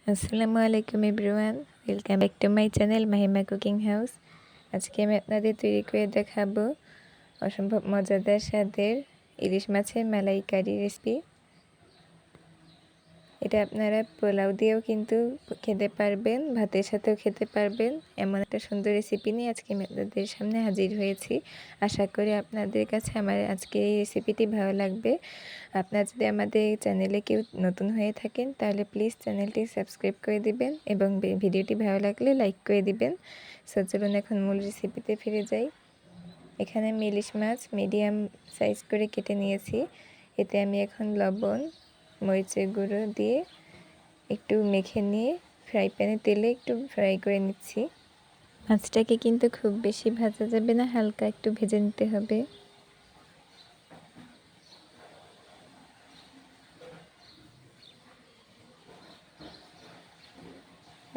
আসসালামু আলাইকুম everyone, welcome back to my channel Mahima cooking house. আজকে আমি আপনাদের তৈরি করে দেখাবো অসম্ভব মজাদার স্বাদের ইলিশ মাছের মালাইকারি রেসিপি। এটা আপনারা পোলাও দিয়েও কিন্তু খেতে পারবেন, ভাতের সাথেও খেতে পারবেন। এমন একটা সুন্দর রেসিপি নিয়ে আজকে আমি আপনাদের সামনে হাজির হয়েছি। আশা করি আপনাদের কাছে আমার আজকের এই রেসিপিটি ভালো লাগবে। আপনারা যদি আমাদের চ্যানেলে কেউ নতুন হয়ে থাকেন তাহলে প্লিজ চ্যানেলটি সাবস্ক্রাইব করে দিবেন এবং ভিডিওটি ভালো লাগলে লাইক করে দিবেন। সো চলুন এখন মূল রেসিপিতে ফিরে যাই। এখানে আমি ইলিশ মাছ মিডিয়াম সাইজ করে কেটে নিয়েছি। এতে আমি এখন লবণ, মরিচের গুঁড়ো দিয়ে একটু মেখে নিয়ে ফ্রাই প্যানে তেলে একটু ফ্রাই করে নিচ্ছি। মাছটাকে কিন্তু খুব বেশি ভাজা যাবে না, হালকা একটু ভেজে নিতে হবে।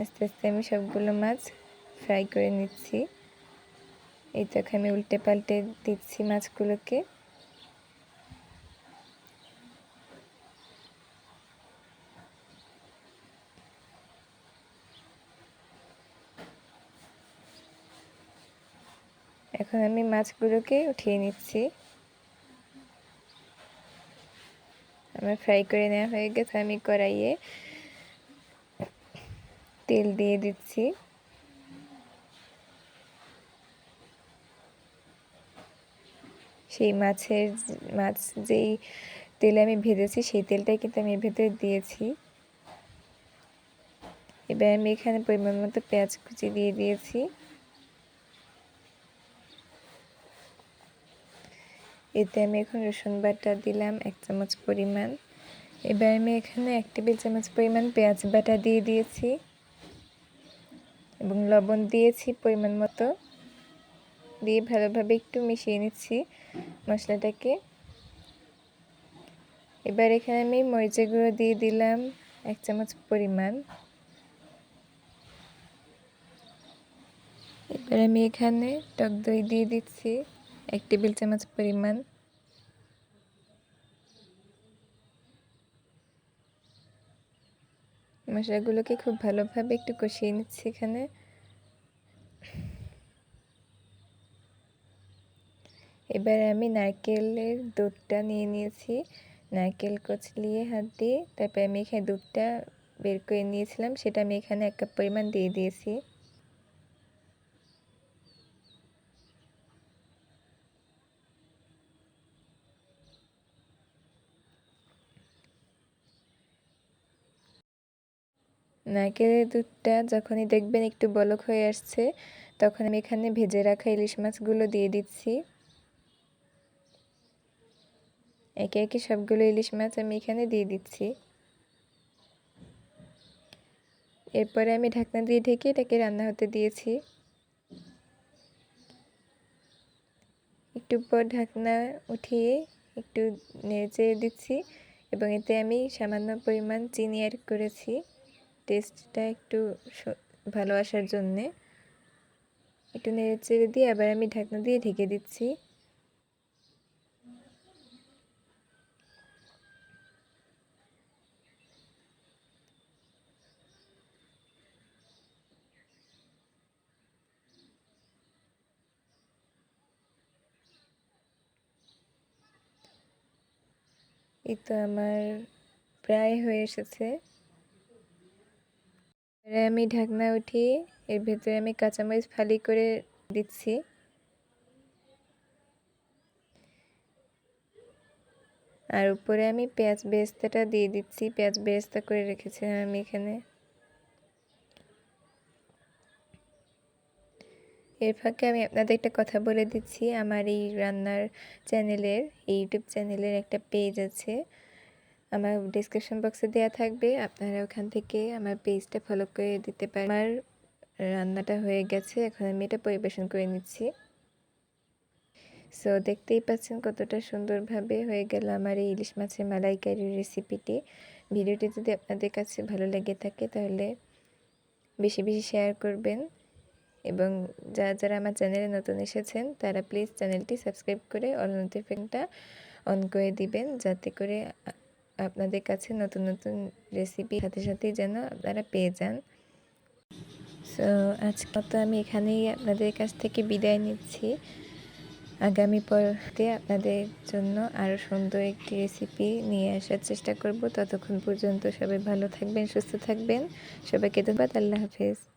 আস্তে আস্তে আমি সবগুলো মাছ ফ্রাই করে নিচ্ছি। এই তো আমি উল্টে পাল্টে দিচ্ছি মাছগুলোকে। এখন আমি মাছগুলোকে উঠিয়ে নিচ্ছি। আমার ফ্রাই করে নেওয়া হয়ে গেছে। আমি কড়াইয়ে তেল দিয়ে দিচ্ছি। সেই মাছ যেই তেলে আমি ভেজেছি সেই তেলটাই কিন্তু আমি ভেতরে দিয়েছি। এবার আমি এখানে পরিমাণ মতো পেঁয়াজ কুচি দিয়ে দিয়েছি। এতে আমি এখন রসুন বাটা দিলাম 1 চামচ পরিমাণ। এবার আমি এখানে 1 টেবিল চামচ পরিমাণ পেঁয়াজ বাটা দিয়ে দিয়েছি এবং লবণ দিয়েছি পরিমাণ মতো, দিয়ে ভালোভাবে একটু মিশিয়ে নিচ্ছি মশলাটাকে। এবার এখানে আমি মরিচের গুঁড়ো দিয়ে দিলাম 1 চামচ পরিমাণ। এবার আমি এখানে টক দই দিয়ে দিচ্ছি 1 টেবিল চামচ পরিমাণ। মশলাগুলোকে খুব ভালোভাবে একটু কষিয়ে নিচ্ছি এখানে। এবার আমি নারকেলের দুধটা নিয়ে নিয়েছি, নারকেল কচলিয়ে হাত দিয়ে, তারপরে আমি এখানে দুধটা বের করে নিয়েছিলাম, সেটা আমি এখানে 1 কাপ পরিমাণ দিয়ে দিয়েছি। নারকেলের দুধটা যখনই দেখবেন একটু বলক হয়ে আসছে, তখন আমি এখানে ভেজে রাখা ইলিশ মাছগুলো দিয়ে দিচ্ছি। একে একে সবগুলো ইলিশ মাছ আমি এখানে দিয়ে দিচ্ছি। এরপরে আমি ঢাকনা দিয়ে ঢেকে এটাকে রান্না হতে দিয়েছি। একটু পর ঢাকনা উঠিয়ে একটু নেড়ে দিচ্ছি এবং এতে আমি সামান্য পরিমাণ চিনি অ্যাড করেছি টেস্টটা একটু ভালো আসার জন্যে। একটু নেড়ে দিয়ে আবার আমি ঢাকনা দিয়ে ঢেকে দিচ্ছি। এই তো আমার প্রায় হয়ে এসেছে। আমি ঢাকনা উঠিয়ে এর ভেতরে আমি কাঁচামরিচ ফালি করে দিচ্ছি। আর উপরে আমি পেঁয়াজ বেরেস্তাটা দিয়ে দিচ্ছি। পেঁয়াজ বেরেস্তা করে রেখেছিলাম আমি এখানে। এর ফাঁকে আমি আপনাদের একটা কথা বলে দিচ্ছি, আমার এই রান্নার চ্যানেলের, ইউটিউব চ্যানেলের একটা পেজ আছে, আমার ডিসক্রিপশন বক্সে দেওয়া থাকবে। আপনারা ওখান থেকে আমার পেজটা ফলো করে দিতে পারেন। আমার রান্নাটা হয়ে গেছে, এখন আমি এটা পরিবেশন করে নিচ্ছি। সো দেখতেই পাচ্ছেন কতটা সুন্দরভাবে হয়ে গেল আমার এই ইলিশ মাছের মালাইকারি রেসিপিটি। ভিডিওটি যদি আপনাদের কাছে ভালো লেগে থাকে তাহলে বেশি বেশি শেয়ার করবেন এবং যারা আমার চ্যানেলে নতুন এসেছেন তারা প্লিজ চ্যানেলটি সাবস্ক্রাইব করে অল নোটিফিকেশনটা অন করে দিবেন, যাতে করে আপনাদের কাছে নতুন নতুন রেসিপি সাথে সাথেই যেন আপনারা পেয়ে যান। সো আজকে মতো আমি এখানেই আপনাদের কাছ থেকে বিদায় নিচ্ছি। আগামী পর্বে আপনাদের জন্য আরও সুন্দর একটি রেসিপি নিয়ে আসার চেষ্টা করব। ততক্ষণ পর্যন্ত সবাই ভালো থাকবেন, সুস্থ থাকবেন। সবাইকে ধন্যবাদ। আল্লাহ হাফেজ।